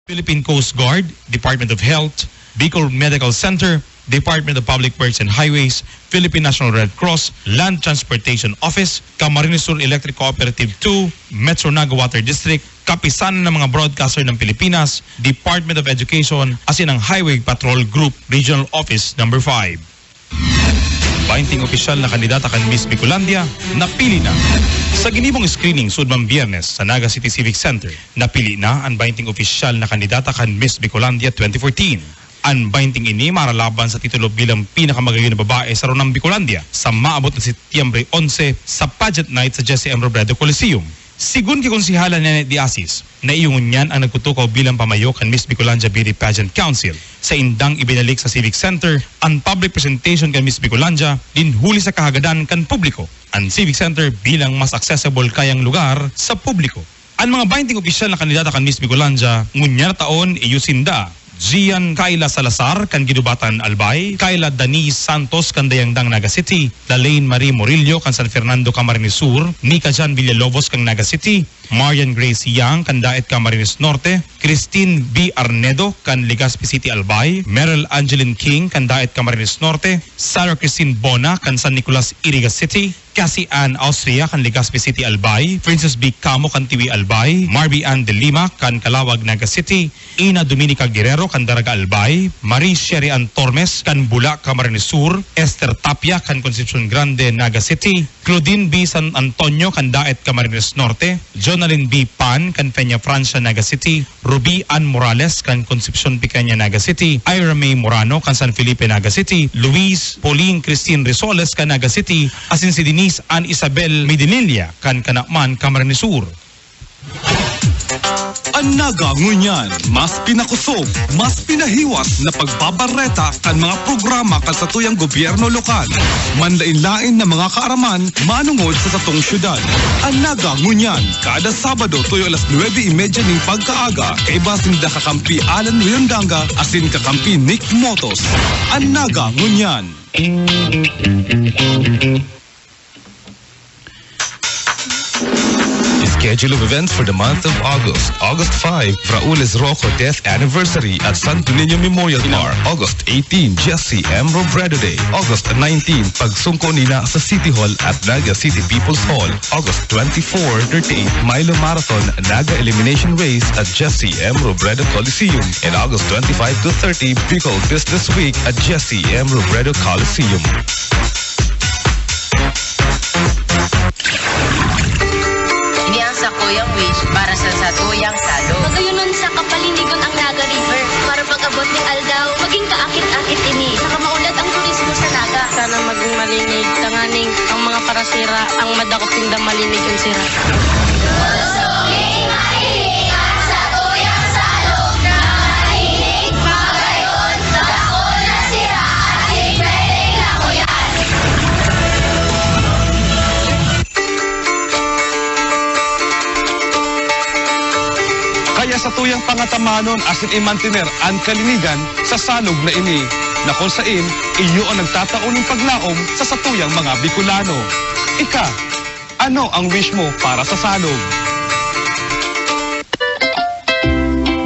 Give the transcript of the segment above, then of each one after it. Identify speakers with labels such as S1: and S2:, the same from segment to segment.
S1: Philippine Coast Guard, Department of Health, Bicol Medical Center, Department of Public Works and Highways, Philippine National Red Cross, Land Transportation Office, Camarines Sur Electric Cooperative 2, Metro Naga Water District, kapisanan ng mga broadcaster ng Pilipinas, Department of Education, asin ang Highway Patrol Group, Regional Office number 5. 20 opisyal na kandidata kan Miss Bicolandia, napili na. Sa ginibong screening sudmang Biyernes sa Naga City Civic Center, napili na ang 20 opisyal na kandidata kan Miss Bicolandia 2014. Ang 20 ini maralaban sa titulo bilang pinakamagayon na babae sa Ronang Bicolandia sa maabot na Setyembre 11 sa pageant night sa Jesse M. Robredo Coliseum. Sigun kay konsihala Nenet Diasis, naiungon niyan ang nagkutukaw bilang pamayo kan Miss Bicolandia Beauty Pageant Council. Sa indang ibinalik sa Civic Center, ang public presentation kan Miss Bicolandia dinhuli sa kahagadan kan publiko. Ang Civic Center bilang mas accessible kayang lugar sa publiko. Ang mga 20 opisyal na kandidata kan Miss Bicolandia, ngunyar taon iyusinda, Gian Kayla Salazar kan Gidubatan Albay, Kayla Denise Santos kan Dayangdang Naga City, Lalaine Marie Morillo kan San Fernando Camarines Sur, Nika Jan Villalobos kan Naga City, Marian Grace Yang kan Daet Camarines Norte, Christine B. Arnedo kan Legazpi City Albay, Meryl Angeline King kan Daet Camarines Norte, Sarah Christine Bona kan San Nicolas Irigas City, Cassie Ann Austria kan Legazpi City Albay, Princess B. Camo kan Tiwi Albay, Marby Ann de Lima kan Calawag Naga City, Ina Dominica Guerrero kan Daraga Albay, Marie Sherry Ann Tormes kan Bula Camarines Sur, Esther Tapia kan Concepcion Grande Naga City, Claudine B. San Antonio kan Daet Camarines Norte, Jonalyn B. Pan kan Peña Francia Naga City, Ruby Ann Morales kan Concepcion Picaña Naga City, Ira May Morano kan San Felipe Naga City, Luis Pauline Christine Risoles kan Naga City, asin si Denise Ann Isabel Medinilla kan Kanakman Camarines Sur.
S2: Ang Naga ngunyan, mas pinakusog, mas pinahiwas na pagbabareta kan mga programa kan sa tuyang gobyerno lokal. Manlain-lain na mga kaaraman manungod sa satong syudad. Ang Naga ngunyan, kada Sabado tuyo alas 9:30 ning pagkaaga, kay basin da kakampi Alan Riondanga asin kakampi Nick Motos. Ang Naga ngunyan.
S3: Schedule of events for the month of August. August 5, Raules Rocco Death Anniversary at Santo Niño Memorial Park. August 18, Jesse M. Robredo Day. August 19, pagsungko nila sa City Hall at Naga City People's Hall. August 24, 38, Milo Marathon Naga Elimination Race at Jesse M. Robredo Coliseum. And August 25 to 30, Bicol Business Week at Jesse M. Robredo Coliseum.
S4: Sa Kuyang Wish para sa Satuyang Salo.
S5: Magayunon sa kapalinigon ang Naga River. Para pag-abot ng aldaw, maging kaakit-akit ini. Saka maulad ang turismo sa Naga.
S4: Sana maging malinig, tanganing ang mga parasira, ang madakot tinda malinig yung sira.
S2: Sa tuyang pangatamanon asin i-mantener ang kalinigan sa salog na ini na kung sain iyo ang nagtataon ng paglaom sa satuyang mga Bicolano. Ika, ano ang wish mo para sa salog?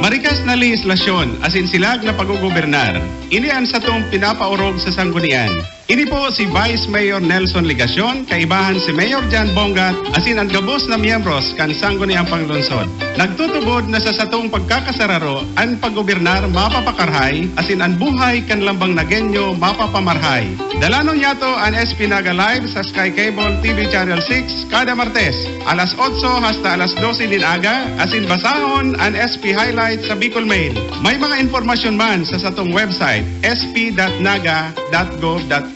S6: Marikas na legislasyon asin silag na pag-ugobernar. Inian sa tong pinapaurog sa sanggunian. Ini po si Vice Mayor Nelson Ligacion, kaibahan si Mayor Jan Bongat, asin ang gabos na miyembros kan sangguniang panglungsod. Nagtutubod na sa satong pagkakasararo, ang paggobernar mapapakarhay, asin ang buhay kan lambang nagenyo mapapamarhay. Dalanong yato ang SP Naga Live sa Sky Cable TV Channel 6 kada Martes, alas 8 hasta alas 12 din aga, asin basahon ang SP Highlights sa Bicol Mail. May mga informasyon man sa satong website sp.naga.gov.ph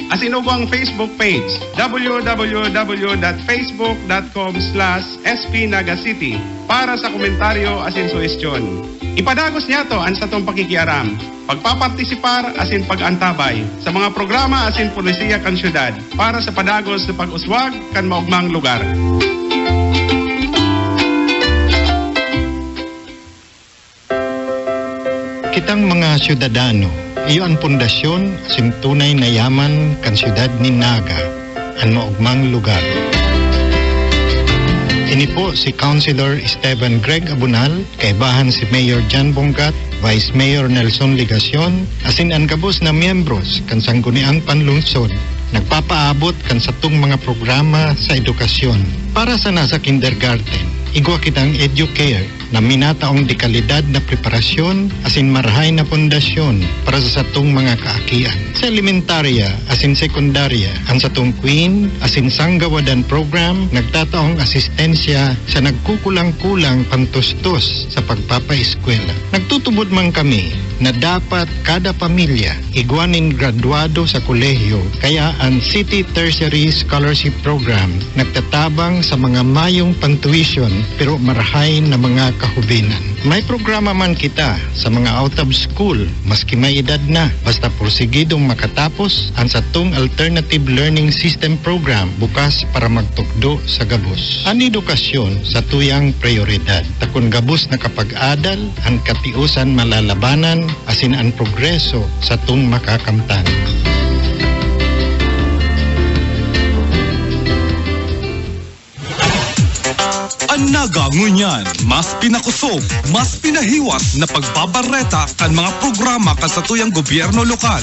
S6: asin ugang Facebook page www.facebook.com/spnagacity para sa komentaryo asin suhestyon. Ipadagos niya to ang satong pakikiaram, pagpapartisipar asin pag-antabay sa mga programa asin pulisiya kan syudad para sa padagos sa pag-uswag kan maugmang lugar.
S7: Kitang mga syudadano, iyo ang pundasyon asin tunay na yaman kan syudad ni Naga, ang maugmang lugar. Ini po si Councilor Esteban Greg Abunal, kaibahan si Mayor Jan Bongat, Vice Mayor Nelson Ligacion, asin ang kabos na miyembros kan sangguniang panlungsod, nagpapaabot kan satong mga programa sa edukasyon. Para sa nasa kindergarten, igwa kitang EduCare na minataong dekalidad na preparasyon asin marhay na pundasyon para sa satong mga kaakian. Sa elementarya asin sekundarya, ang satong Queen asin Sanggawadan program nagtataong asistensya sa nagkukulang-kulang pantustos sa pagpapaeskwela. Nagtutubod man kami na dapat kada pamilya igwanin graduado sa kolehiyo, kaya ang City Tertiary Scholarship Program nagtatabang sa mga mayong pantuition pero marhay na mga kahubinan. May programa man kita sa mga out of school maski may edad na, basta porsigidong makatapos ang satong Alternative Learning System Program bukas para magtukdo sa gabos. Ang edukasyon sa tuyang prioridad. Takon gabos na kapag-adal, ang katiusan malalabanan asin ang progreso sa tung makakamtan.
S2: Ang naga ngunyan, mas pinakusog, mas pinahiwas na pagbabareta kan mga programa kan sa tuyang gobyerno lokal.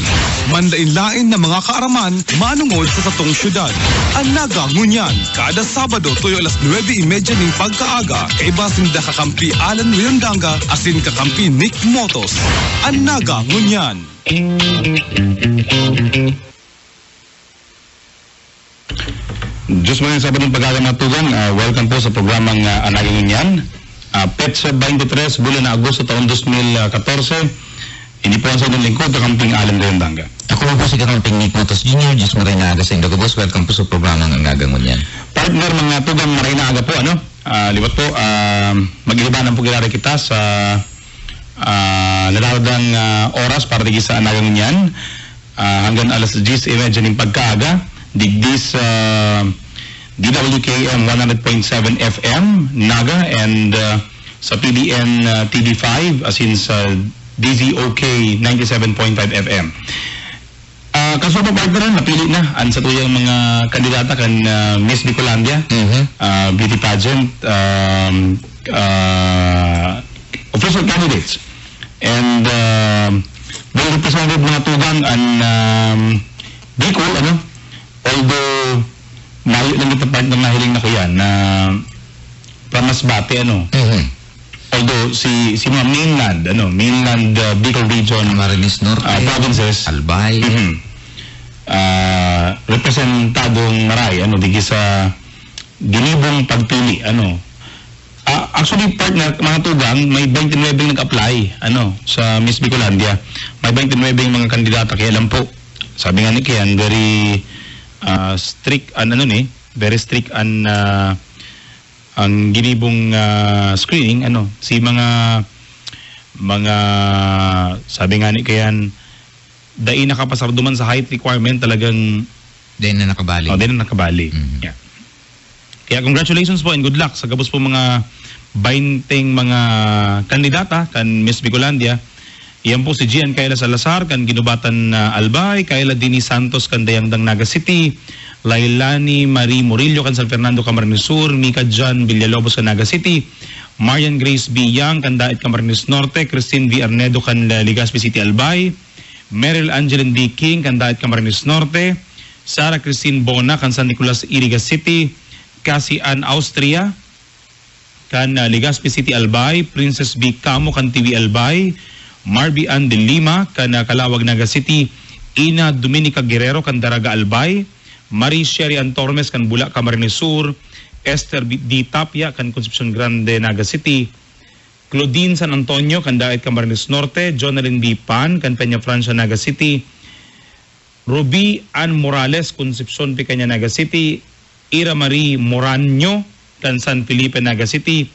S2: Manlain-lain na mga kaaraman manungod sa satong syudad. Ang naga ngunyan, kada Sabado tuyo alas 9:30 ning pagkaaga, kay basin da kakampi Alan Riondanga asin kakampi Nick Motos. Ang naga ngunyan.
S8: Diyos mo yung Sabadong pagkakamatugan, welcome po sa programang Anaging Yan. Petsa 23, bulan na Agosto taon 2014. Ini po ang sa inyong lingkod, Kakamping Alan Riondanga.
S9: Ako po si Kakamping Nick Motos Jr., Diyos mo rin na aga sa Indogo Boss. Welcome po sa programang Anaging Yan.
S8: Partner, mga tugang maray na aga po, liwat po, mag-ilibanan po kilari kita sa nalaradang oras para digis sa Anaging Yan. Hanggang alas 10:30 ng pagkaaga. Digdis DWKM 100.7 FM Naga and sa PDN TV5 as in sa DZOK 97.5 FM. Kaso po partner, napili na ang sa tuyang mga kandidata kan Miss Bicolandia, beauty pageant, official candidates, and well represented mga tugang ang Bicol, although mayo lang ito part ng nahiling na ko yan na Pramasbate, although si mga mainland Bicol region,
S9: Camarines Norte,
S8: provinces,
S9: Albay,
S8: representadong maray digi sa ginibong pagpili actually partner mga tugang may 29 nag-apply sa Miss Bicolandia, may 29 mga kandidata, kaya lang po sabi nga ni Kian very strict very strict ang ginibong screening si mga sabi nga ni kayan dai nakapasar duman sa height requirement talagang
S9: din na nakabali.
S8: Din na nakabali. Yeah. Kaya congratulations po and good luck sa gabos po mga 20 mga kandidata kan Miss Bicolandia. Iyan po si Gian Kayla Salazar kan Ginubatan Albay, Kayla Dini Santos kan Dayangdang Naga City, Lailani Marie Murillo kan San Fernando Camarines Sur, Mika Jan Villalobos kan Naga City, Marian Grace B. Yang kan Daet Camarines Norte, Christine V. Arnedo kan Legazpi City Albay, Meryl Angeline D. King kan Daet Camarines Norte, Sara Christine Bona kan San Nicolas Irigas City, Cassie Ann Austria kan Legazpi City Albay, Princess B. Camo kan TV Albay, Marby Ann de Lima kan Calawag Naga City, Ina Dominica Guerrero kan Daraga Albay, Marie Sherry Antormes kan Bula Camarines Sur, Esther D. Tapia kan Concepcion Grande Naga City, Claudine San Antonio kan Daet Camarines Norte, Jonalyn D. Pan kan Peña Francia Naga City, Ruby Ann Morales Concepcion Picaña Naga City, Ira Marie Moranyo kan San Felipe Naga City,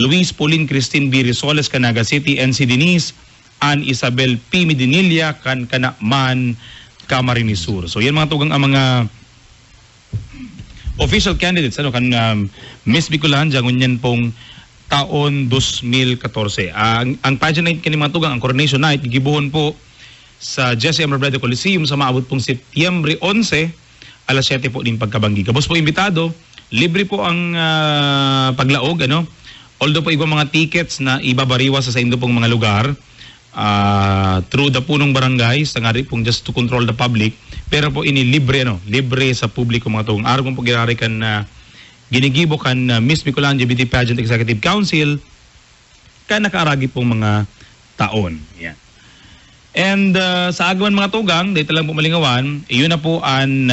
S8: Luis Pauline Christine B. Risoles kan Naga City, NC Denise Ann Isabel P. Medinilla kan Kanakman Camarines Sur. So yan mga tugang ang mga official candidates kan Miss Bicolandia ngunyan pong taon 2014. Ang pageant night kani mga tugang, ang coronation night gigibuhon po sa Jesse M. Robredo Coliseum sa maabot pong Setyembre 11 alas 7 po din pagkabanggi. Kabos po imbitado libre po ang paglaog, ano. Although po mga tickets na ibabariwa sa indo pong mga lugar through the punong barangays, tangari pong just to control the public, pero po ini libre, ano, libre sa publiko mga tong araw po girari kan ginigibo kan Miss Bicolandia Beauty Pageant Executive Council kan nakaaragi pong mga taon. Yan. And sa agawan mga tugang, dahil talang pumalingawan, iyon na po ang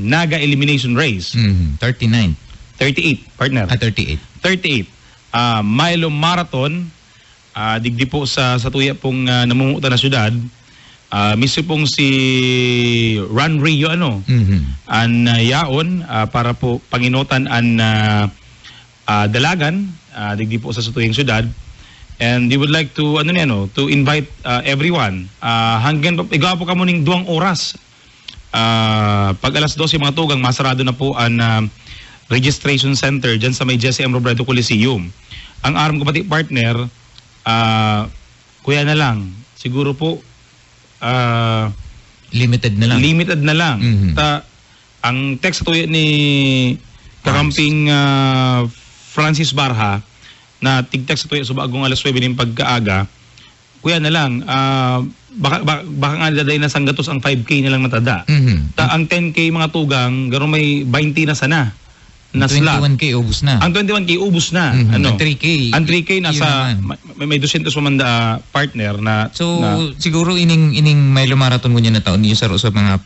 S8: Naga Elimination Race.
S9: 39.
S8: 38, partner.
S9: 38.
S8: 38. Milo Marathon, digdi po sa tuya pong namumuta na syudad. Mismo pong si Ran Rio, ano, an yaon, para po panginotan an dalagan, digdi po sa tuyang syudad. And we would like to to invite everyone. Hanggang igawa po kamo ning 2 oras. Pag alas 12 mga tugang, masarado na po ang registration center diyan sa may Jesse M. Robredo Coliseum. Ang aram ko pati partner, kuya na lang. Siguro po
S9: limited na lang.
S8: Limited na lang. Ang text to ni kakamping Francis Barha na tigtak sa tuya subagong alas 9 ng pagkaaga, kuya na lang, baka nga daday na sanggatos ang 5K na lang natada. Ang 10K mga tugang, gano'n may 20 na sana. Na
S9: 21K ubus na.
S8: Ang 21K ubus na.
S9: Ang 3K.
S8: Ang 3K nasa, may 200 mamanda partner na.
S9: So, siguro ining Milo Marathon mo niya na taon, niyo sa mga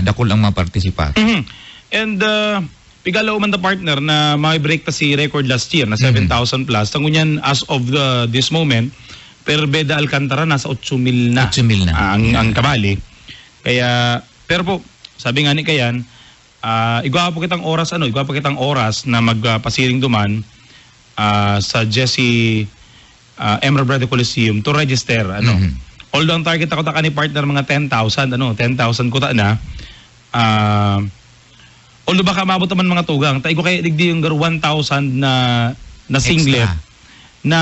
S9: dakol ang mapartisipa.
S8: And, pigalaw man the partner na may break ta si record last year na 7,000 plus. Tango niyan as of this moment, per Beda Alcantara nasa 8,000 na.
S9: 8,000 na.
S8: Ang kabali. Kaya, pero po, sabi nga ni Kayan, igwa po kitang oras na magpasiring duman sa Jesse M. Robredo Coliseum to register. Although ang target ako ta ni partner mga 10,000, 10,000 kuta na. Although baka maabot naman mga tugang, tayo ko kaya digdi yung 1,000 na singlet extra. Na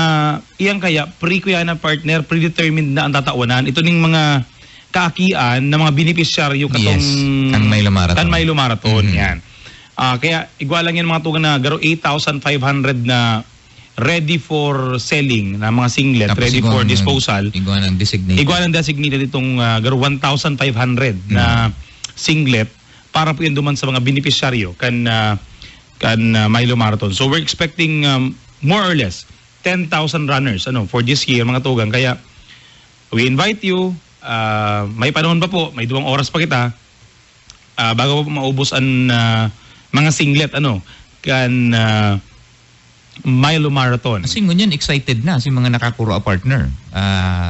S8: iyang kaya pre-kuya na partner, predetermined na ang tatawanan. Ito ning mga kaakian na mga beneficiaryo katong
S9: kan Milo Marathon.
S8: Yan. Kaya igwa lang yan mga tugang na garo 8,500 na ready for selling na mga singlet, tapos ready for disposal.
S9: Igwa ng designated
S8: itong garo 1,500 na singlet para po yan duman sa mga beneficiaryo kan Milo Marathon. So we're expecting more or less 10,000 runners for this year mga tugang. Kaya we invite you, may panahon pa po, may 2 oras pa kita bago po maubos ang mga singlet kan Milo Marathon.
S9: Kasi ngunyan excited na si mga nakakuro partner.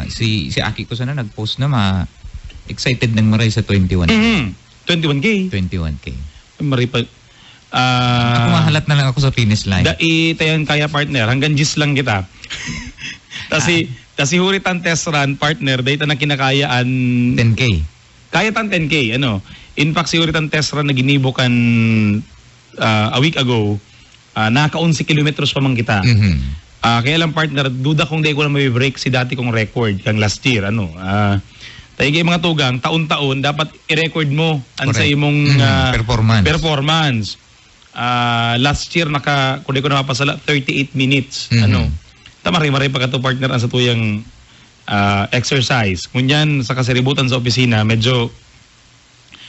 S9: Si Aki ko sana nag-post na excited nang maray sa 21.
S8: 21K. Maripag.
S9: Ako mahalat na lang ako sa finish line.
S8: Tayan kaya partner, hanggang gis lang kita. Kasi huritan test run partner, dahil na kinakayaan
S9: 10K.
S8: Kaya tan 10K, In fact, si huritan test run na ginibo kan a week ago, naka-11 kilometers pa man kita. Kaya lang partner, duda kung di ko na may break si dati kong record kang last year, tayo mga tugang, taon-taon, dapat i-record mo ang sa imong performance. Last year, kung di ko napapasala, 38 minutes. Tamari-mari pa ka to partner ang sa tuyang exercise. Ngunyan, sa kasiributan sa opisina, medyo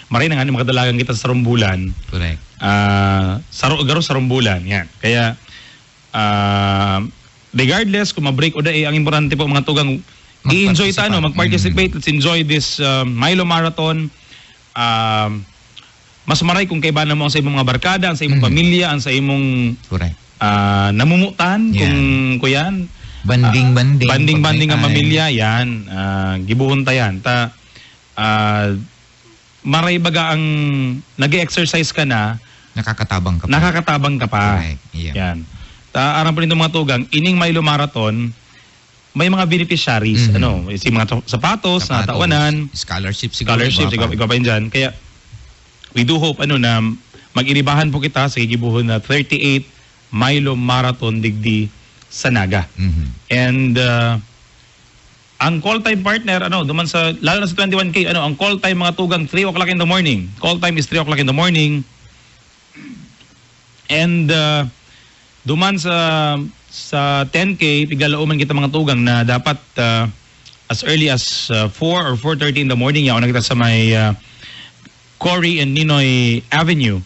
S8: maray na nga mga dalagang kita sa rumbulan.
S9: Correct.
S8: Garo sa rumbulan. Yan. Kaya, regardless kung ma-break o ang importante po mga tugang, i-enjoy tayo, mag-participate. Let's enjoy this Milo Marathon. Mas maray kung kaibahan mo ang sa imong mga barkada, ang sa imong pamilya, ang sa imong namumutan, kung kuyan. Banding ang pamilya, yan. Gibuhon tayan. Maray baga ang nag-exercise ka na,
S9: nakakatabang ka
S8: pa. Yan. Aram po nito mga tugang, ining Milo Marathon, may mga beneficiaries, si mga sapatos, na tawanan,
S9: scholarship,
S8: ikaw pa yun dyan. Kaya, we do hope, na mag-iribahan po kita sa gigibuhon na 38 Milo Marathon digdi sa Naga. And, ang call time partner, duman sa, lalo na sa 21K, ang call time mga tugang, 3 o'clock in the morning. Call time is 3 o'clock in the morning. And duman sa 10K, pigalauman kita mga tugang na dapat as early as 4 or 4:30 in the morning yaon na kita sa may Cory and Ninoy Avenue.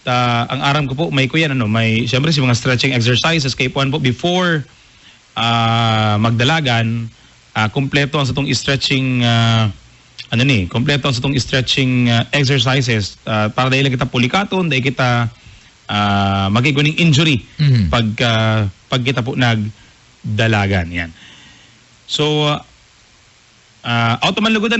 S8: Ang aram ko po may kuyan may siyempre si mga stretching exercises kay puan po before magdalagan kompleto ang sa tong stretching kompleto ang sa tong stretching exercises para dahil kita pulikaton dahil kita magiguning injury pag kita po nagdalagan yan. So out man lugod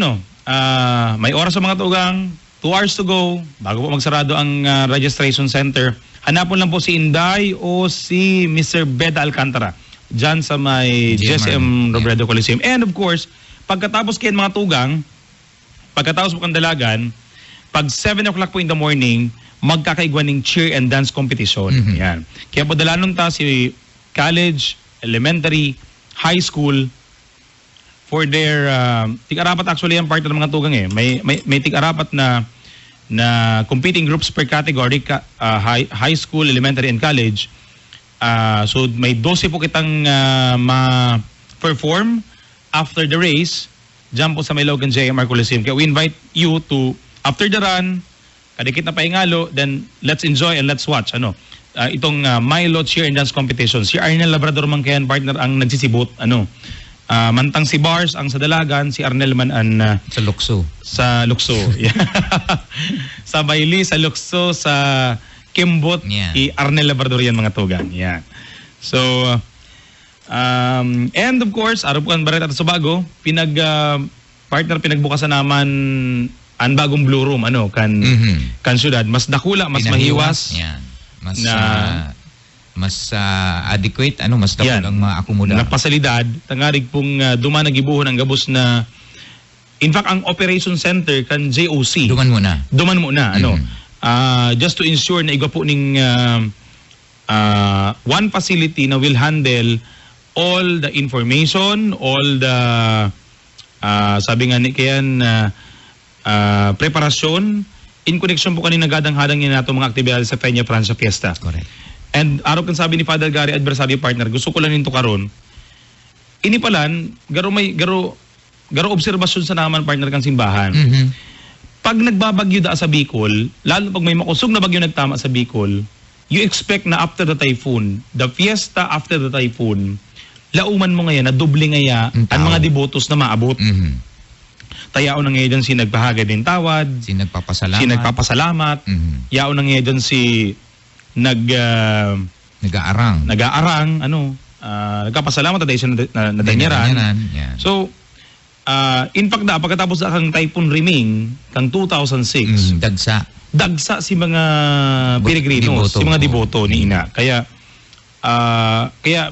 S8: may oras sa mga tugang 2 hours to go bago po magsarado ang registration center. Hanapon lang po si Inday o si Mr. Beda Alcantara dyan sa may GSM Robredo Coliseum. And of course, pagkatapos kayo mga tugang, pagkatapos po kang dalagan, pag 7 o'clock po in the morning, magkakaigwan ng cheer and dance competition. Yan. Kaya po dalanon ta si college, elementary, high school, for their tig-arapat actually ang part ng mga tugang may tig-arapat na competing groups per category high school, elementary and college. So may 12 po kitang ma-perform after the race diyan po sa may Logan JMR Coliseum. Kaya we invite you to after the run kadikit na paingalo then let's enjoy and let's watch itong Milo cheer and dance competition. Si Arnel Labrador man kayan partner ang nagsisibot mantang si Bars ang sa dalagan, si Arnel man an
S9: sa Lukso.
S8: Sa Bailey, sa Lukso, sa Kimbot, i Arnel Labrador yan mga tugang. Yan. So and of course, Arupuan Barret at Subago, pinagbukasan naman ang bagong Blue Room kan syudad mas dakula, mas mahiwas.
S9: Yan. Mas adequate, mas dapat ang maakomoda.
S8: Napasalidad, tangarig pong duman nagibuhon ang gabos na, in fact, ang operation center kan JOC.
S9: Duman muna.
S8: Just to ensure na igwa po ning one facility na will handle all the information, all the, sabi nga ni kayan, preparasyon, in connection po kanina gadang-hadang yun nato mga aktibidades sa Peña Francia Fiesta.
S9: Correct.
S8: And araw kan sabi ni Father Gary adversary partner, gusto ko lang nito karon. Ini palan garo obserbasyon sa naman partner kang simbahan. Pag nagbabagyo da sa Bicol, lalo pag may makusog na bagyo nagtama sa Bicol, you expect na after the typhoon, the fiesta after the typhoon, lauman mo ngayon na doble ngaya ang mga devotos na maabot. Tayao na ngayon si nagpahagad din tawad,
S9: si nagpapasalamat.
S8: Yao na ngayon si nag-aarang nagkapasalamat dahil siya nadanyaran. So in fact pagkatapos kang Typhoon Riming kang 2006 dagsa si mga peregrinos, si mga deboto ni ina. Kaya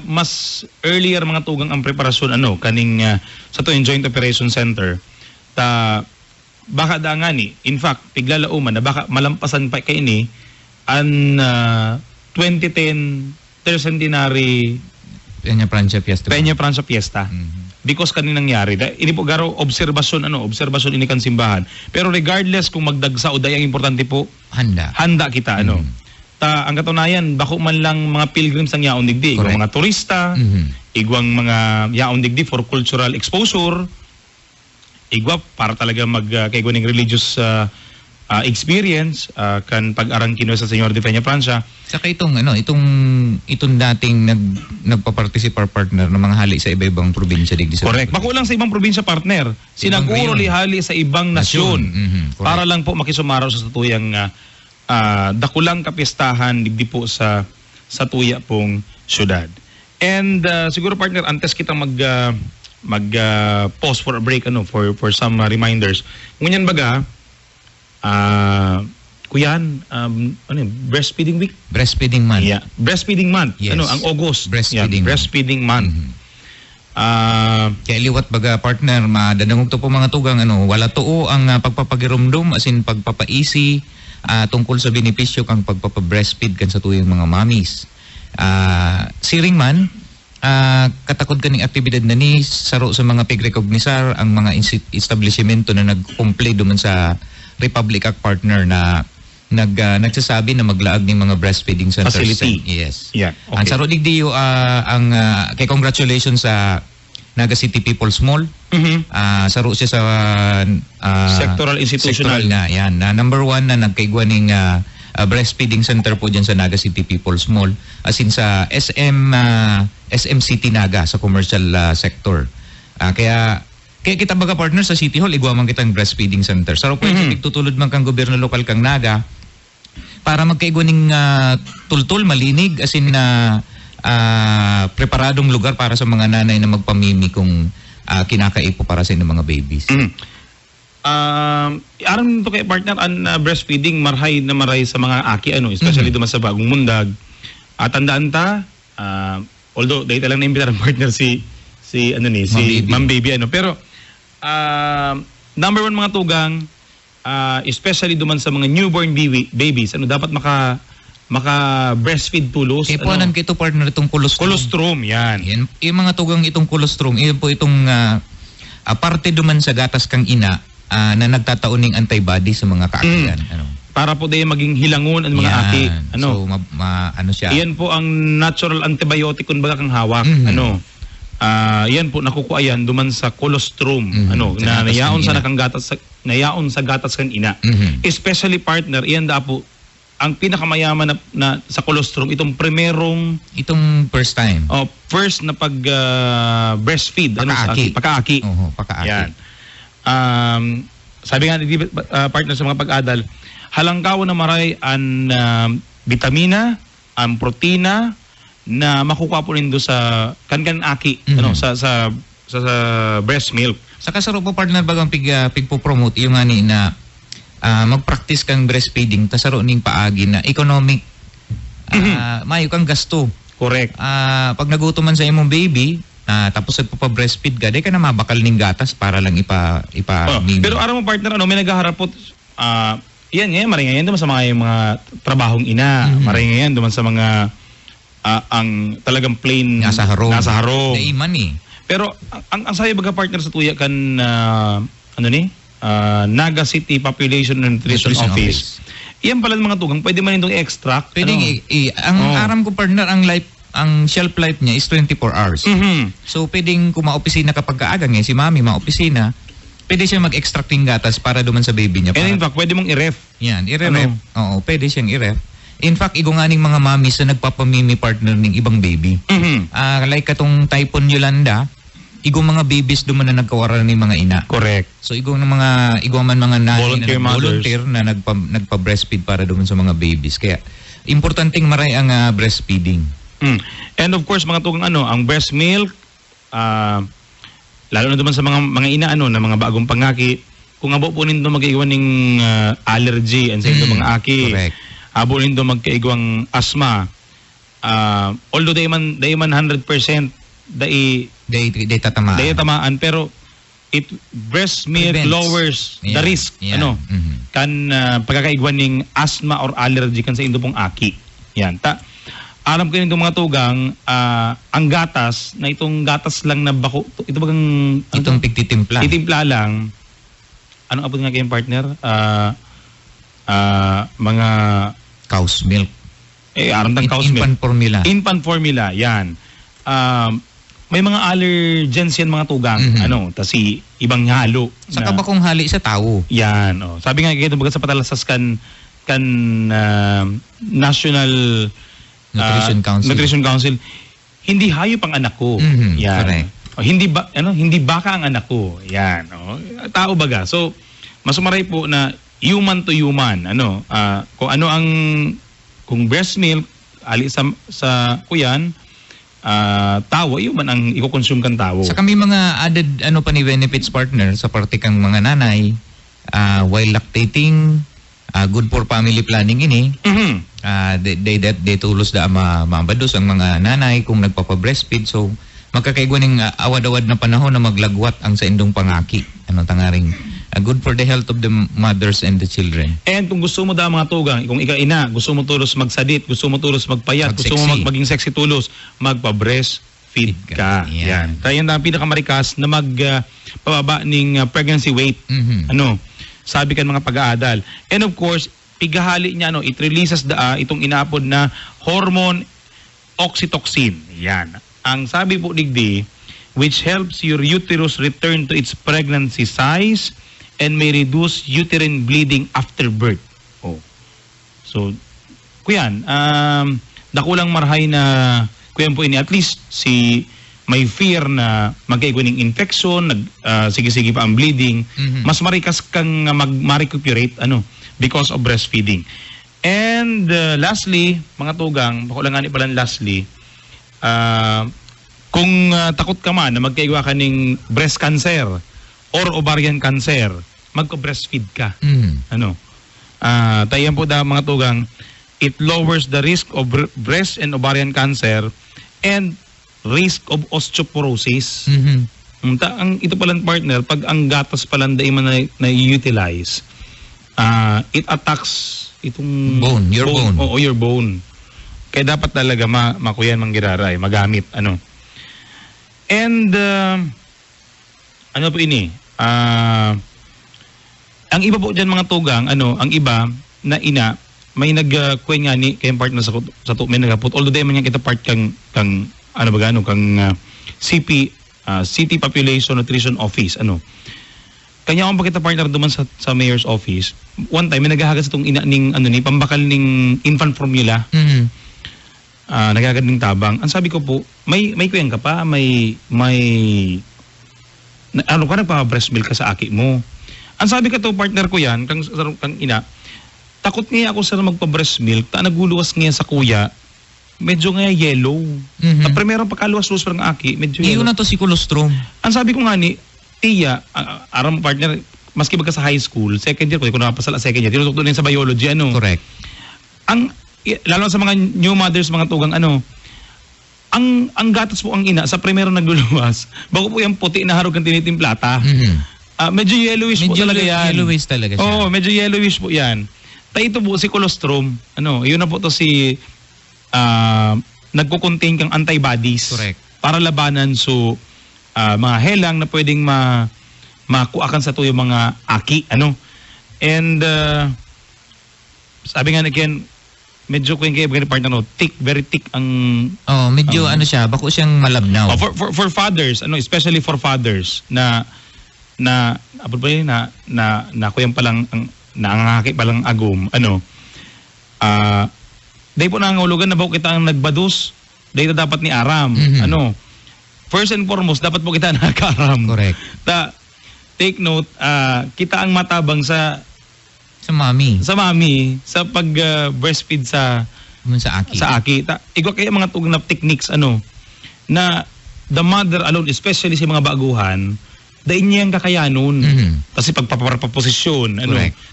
S8: mas earlier mga tugang ang preparasyon kaning sa to Joint Operation Center baka dangani in fact piglalauman na baka malampasan pa kay ini ang 2010 tercentenary
S9: Peña Francia
S8: Fiesta. Because kaninang nangyari ini po garo obserbasyon ini kan simbahan. Pero regardless kung magdagsa o dayang importante po handa kita ang katunayan bako man lang mga pilgrims ang yaon digdi, igwang mga turista, igwang mga yaon digdi for cultural exposure, igwa para talaga kayguning religious experience kan pag-arang kino sa Senyor de Peña Francia.
S9: Saka itong dating nagpa-participar partner ng mga hali sa iba-ibang probinsya digdi sa
S8: correct. Bako lang sa ibang probinsya partner. Sinaguro hali sa ibang nasyon. Para lang po makisumaraw sa tuyang dakulang kapistahan digdi po sa tuya pong syudad. And siguro partner antes kita pause for a break for some reminders. Ngunyan baga kuyan breastfeeding week,
S9: breastfeeding month.
S8: Yeah, breastfeeding month.
S9: Yes.
S8: Ang August, breastfeeding month.
S9: Kaya liwat baga partner madanangog to po mga tugang wala tuo ang pagpapagirumdum as in pagpapaisi tungkol sa benepisyo kang pagpapa-breastfeed kan sa tuyong mga mommies. Siring man katakod kaning aktibidad na ni saro sa mga pigrecognisar ang mga establishmento na nagkumple duman sa Republic Act partner na nagsasabi na maglaag ng mga breastfeeding centers.
S8: Facility.
S9: Yes.
S8: Yeah.
S9: Ang
S8: Okay.
S9: sarod digdiyo kay congratulations sa Naga City People's Mall. Saro siya sa
S8: Sectoral institutional.
S9: sectoral na yan. Number 1 na nagkaigwa ng breastfeeding center po dyan sa Naga City People's Mall. As in sa SM City Naga sa commercial sector. Kaya kita baga partner sa City Hall, igwa man kitang breastfeeding center. Saro po tutulod man kang gobyerno lokal kang Naga para magkaigwa ng tultul, malinig, as in preparadong lugar para sa mga nanay na magpamimi kung kinakaipo para sa inyong mga babies.
S8: Aram to kay partner ang breastfeeding maray sa mga aki especially duman sa Bagong Mundag. At tandaan ta although dahil lang na-imbita ng partner si Ma'am Baby pero number 1 mga tugang especially duman sa mga newborn babies dapat maka breastfeed tulos
S9: Ipuanan kito partner itong colostrum.
S8: Colostrum yan.
S9: Yung mga tugang itong colostrum, iyon po itong parte duman sa gatas kang ina na nagtataoning antibody sa mga kaakian.
S8: Para po dahil maging hilangon ang mga aki.
S9: So, siya?
S8: Iyan po ang natural antibiotic kung baga kang hawak. Yan po nakukuha yan duman sa colostrum. Na nayaon sa gatas kang ina. Especially partner, iyan da po ang pinakamayaman na sa colostrum itong
S9: first time.
S8: First na pag breastfeed pakaaki.
S9: Pakaaki.
S8: Yan. Sabi nga partner sa mga pag-adal, halangkaw na maray ang vitamina, ang protina na makukuha po nindo sa kankan aki sa breast milk.
S9: Sa kasaro po partner bagang pigpo-promote yung ani na mag-practice kang breastfeeding tasaro ning paagi na economic mayo kang gasto.
S8: Correct.
S9: Pag nagutom man sa imong baby tapos nagpapa-breastfeed ka, di ka na mabakal ning gatas para lang
S8: pero aram mo partner may naghaharap po yan ngayon maray ngayon duman sa mga trabahong ina, maray ngayon duman sa mga ang talagang plain
S9: nasa harong.
S8: Daiman pero ang sayo baga partner sa tuya kan Naga City Population and Nutrition Office. Iyan pala mga tugang, pwede man itong extract.
S9: Pwedeng ang aram ko partner, ang shelf life niya is 24 hours. So pwedeng kung ma-opisina kapag kaaga si mami ma-opisina, pwede siya mag-extract ng gatas para duman sa baby niya.
S8: And in fact, pwede mong i-ref.
S9: Yan, i-ref. Oo, pwede siyang i-ref. In fact, igo nga ning mga mamis na nagpapamimi partner ng ibang baby. Like katong Typhoon Yolanda, igo mga babies duman na nagkawaran ng mga ina.
S8: Correct.
S9: So igo man mga nanay na volunteer na nagpa-breastfeed para duman sa mga babies. Kaya importanteng maray ang breastfeeding.
S8: And of course mga tugang ang breast milk lalo na duman sa mga ina na mga bagong pangaki, kung abo po nindo mag-iwan ng allergy and sa mga aki.
S9: Correct.
S8: Abo nindo magkaigwang asthma. Although day man 100% day tatamaan pero breast milk
S9: prevents.
S8: Lowers the risk kan pagkakaigwan ng asthma or allergy kan sa indo pong aki. Yan alam ko nito mga tugang ang gatas na itong gatas lang na bako ito bagang
S9: itong
S8: itimpla lang abot nga kayong partner mga
S9: cow's milk
S8: aram tang cow's milk infant formula yan may mga allergens yan mga tugang tasi ibang halo
S9: saka bakong hali sa tao
S8: yan sabi nga kayo baga sa patalasas kan National Nutrition Council hindi hayop ang anak ko yan hindi baka ang anak ko yan tao baga so masumaray po na human to human kung breast milk ali sa kuyan tao human ang iko-consume kan tao.
S9: Sa kami mga added pa ni benefits partner sa parte kang mga nanay while lactating good for family planning ini. They tulos da mabados ang mga nanay kung nagpapa-breastfeed so magkakaigwa ning awad-awad na panahon na maglagwat ang sa indong pangaki tangaring good for the health of the mothers and the children.
S8: And kung gusto mo mga tugang, kung ikaw ina, gusto mo tulos magsadit, gusto mo tulos magpayat, gusto mo maging sexy tulos, magpa-breastfeed ka. Yan. Kaya yan ang pinakamarikas na magpababa ng pregnancy weight. Sabi kan mga pag-aadal. And of course, pigahali niya, it releases itong inaapod na hormone oxytocin. Yan. Ang sabi po digdi, which helps your uterus return to its pregnancy size and may reduce uterine bleeding after birth. Oh. So, kuyan, dakulang marhay na kuyan po ini, at least si may fear na magkaiguning infection, sige-sige pa ang bleeding, mas marikas kang ma-recuperate because of breastfeeding. And lastly, mga tugang, bakulangani pala lastly, kung takot ka man na magkaigwa ka ng breast cancer or ovarian cancer, magko-breastfeed ka. Tayan po mga tugang, it lowers the risk of breast and ovarian cancer and risk of osteoporosis. Ito palang partner, pag ang gatas palang daima na-utilize, it attacks itong
S9: bone, your bone.
S8: Oo, your bone. Kaya dapat talaga makuyan manggiraray, magamit. And ano po ini? Ang iba po dyan mga tugang, ang iba na ina, may nagkuyan nga ni kayong partner sa may nagapot. Although di man yan kita part kang CP, City Population Nutrition Office. Kanya akong pakita partner duman sa mayor's office. One time, may naghahagas itong ina ning pambakal ning infant formula. Naghahagas ning tabang. Ang sabi ko po, may kuyan ka pa, nagpa-breast milk ka sa aki mo. Ang sabi ka to partner ko yan, kang ina, takot nga ako sa magpa-breast milk, naguluwas nga sa kuya, medyo nga yellow. Primero pagkaluwas-luwas parang aki, medyo yellow.
S9: Iyo na to si colostrum.
S8: Ang sabi ko nga ni, tiya, aram partner, maski magka sa high school, second year, kung nakapasala second year, tinutok doon sa biology,
S9: Correct.
S8: Lalo sa mga new mothers, mga tugang, ang gatas po ang ina, sa primero nagluluwas, bago po yung puti na harog ang tinitimplata. Medyo yellowish po talaga yan.
S9: Yellowish talaga siya.
S8: Oo, medyo yellowish po yan. Ito po si colostrum, yun na po to si nagko-contain kang antibodies.
S9: Correct.
S8: Para labanan mga helang na pwedeng makuakan sa tuyo mga aki, And sabi nga again, medyo kung kayo partner, thick, very thick ang
S9: medyo siya, bako siyang malabnaw.
S8: For fathers, especially for fathers na kuyang palang naangaki palang agum, dahil po nangangulugan na ba kita ang nagbadus, dahil dapat ni aram, first and foremost, dapat po kita nakakaram.
S9: Correct.
S8: Take note, kita ang matabang sa
S9: mami.
S8: Sa mami, sa pag-breastfeed sa
S9: aki.
S8: Sa aki. Igwa kaya mga tugang na techniques, na the mother alone, especially sa mga baguhan, dahil niya ang kakayanon. Kasi pagpapaposisyon,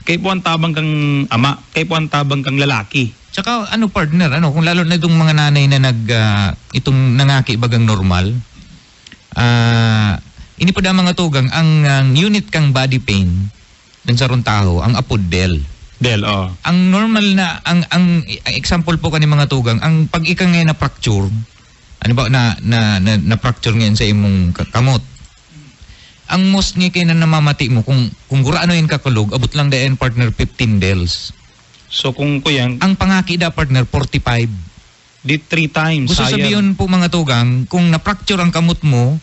S8: kaya po ang tabang kang ama, kaya po ang tabang kang lalaki.
S9: Tsaka partner, kung lalo na itong mga nanay na itong nangaki bagang normal, ini po da mga tugang, ang unit kang body pain dun sa runtaho, ang apod DEL. Ang normal na, ang example po kani mga tugang, ang pag ika ngayon na fracture, na fracture ngayon sa imong kamot, ang most nga kayo na namamati mo, kung gurano yung kakulog, abot lang dayan partner 15 DELs.
S8: So kung kuyang,
S9: ang pangaki da partner 45.
S8: Di 3 times.
S9: Gusto sabihin po mga tugang, kung na-fracture ang kamot mo,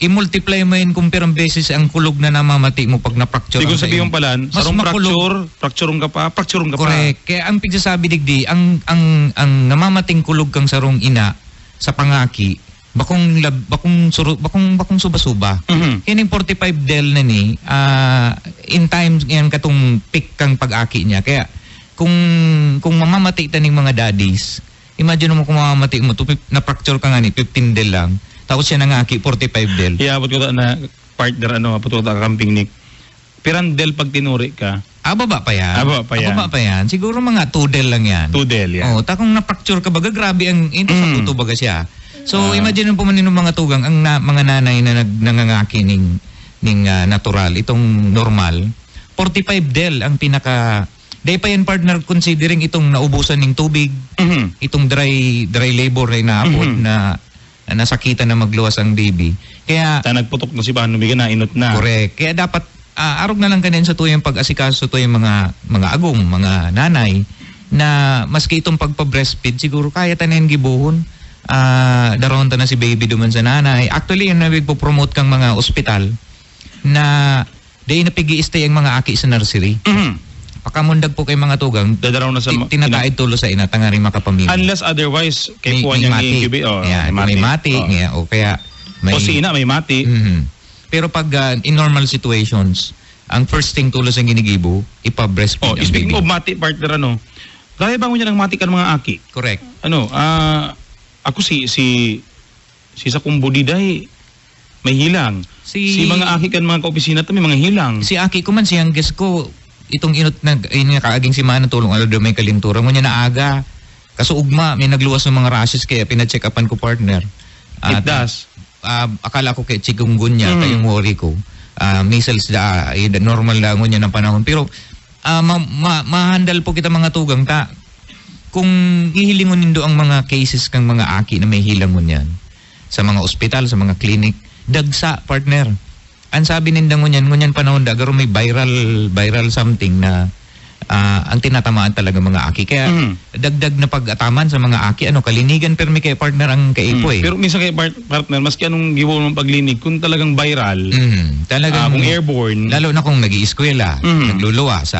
S9: i-multiply mo yun kung pirang beses ang kulog na namamati mo pag na-fracture.
S8: Di ko sabihin pala, sarong fracture ka pa.
S9: Correct. Kaya ang pigsasabi digdi, ang namamating kulog kang sarong ina sa pangaki, bakong suba-suba. Kining 45 DEL na ni, in time yan katong peak kang pag-aki niya. Kaya kung mamamati taning mga daddies, imagine mo kung mamamati mo, na-fracture ka nga ni, 15 DEL lang. Tapos siya nangaki, 45 DEL.
S8: Abot ko na partner, abot ko ta camping Nick. Pirang DEL pag tinuri ka.
S9: Baba pa yan. Baba pa yan. Siguro mga 2 DEL lang yan.
S8: 2 DEL yan.
S9: Kung na-fracture ka baga, grabe ang ito sa tuto baga siya. So, imagine po maninong mga tugang, ang mga nanay na nangangaki ning natural, itong normal, 45 DEL ang pinaka. Day pa yan partner considering itong naubusan ng tubig, itong dry labor ay naapod na nasakitan na magluwas ang baby. Kaya
S8: nagputok na si Paano Biga na inot na.
S9: Correct. Kaya dapat arog na lang kanin sa tuyong pag-asikaso tuyong mga agong, mga nanay na maski itong pagpa-breastfeed siguro kaya tanin gibuhon. Daron ta na si baby duman sa nanay. Actually, yung nagpo-promote kang mga ospital na day napigi-stay ang mga aki sa nursery. Pakamundag po kay mga tugang,
S8: dadaraw na sa
S9: tinataid tulo sa ina tangari makapamilya.
S8: Unless otherwise kay kuan
S9: may
S8: yang
S9: mati.
S8: incubi
S9: May mati, o kaya may
S8: o si ina may mati.
S9: Pero pag in normal situations, ang first thing tulo sa ginigibo, ipa-breastfeed ang
S8: Speaking
S9: baby.
S8: of mati partner kaya ba mo niya ng mati kan mga aki?
S9: Correct.
S8: Ako si sa kumbudiday may hilang. Si mga aki kan mga kaopisina to may mga hilang.
S9: Si aki ko man siyang guest ko itong inot na kaaging si Mana tulong alo daw may kalintura mo niya na aga. Kaso ugma may nagluwas ng mga rashes kaya pina-check upan ko partner.
S8: It does.
S9: Akala ko kay chikungunya kayong worry ko. Measles normal lang niya ng panahon pero ma-handle po kita mga tugang ta. Kung ihilingon nindo ang mga cases kang mga aki na may hilangon yan sa mga ospital, sa mga clinic, dagsa partner. Ang sabi nindang ngunyan panahon dagaro may viral something na ang tinatamaan talaga mga aki. Kaya dagdag na pag-ataman sa mga aki, kalinigan permi kay partner ang kaipo
S8: Pero minsan kay partner, maski anong giwo ng paglinig, kung talagang viral,
S9: talagang,
S8: kung airborne,
S9: lalo na kung nag-ieskwela, nagluluwas,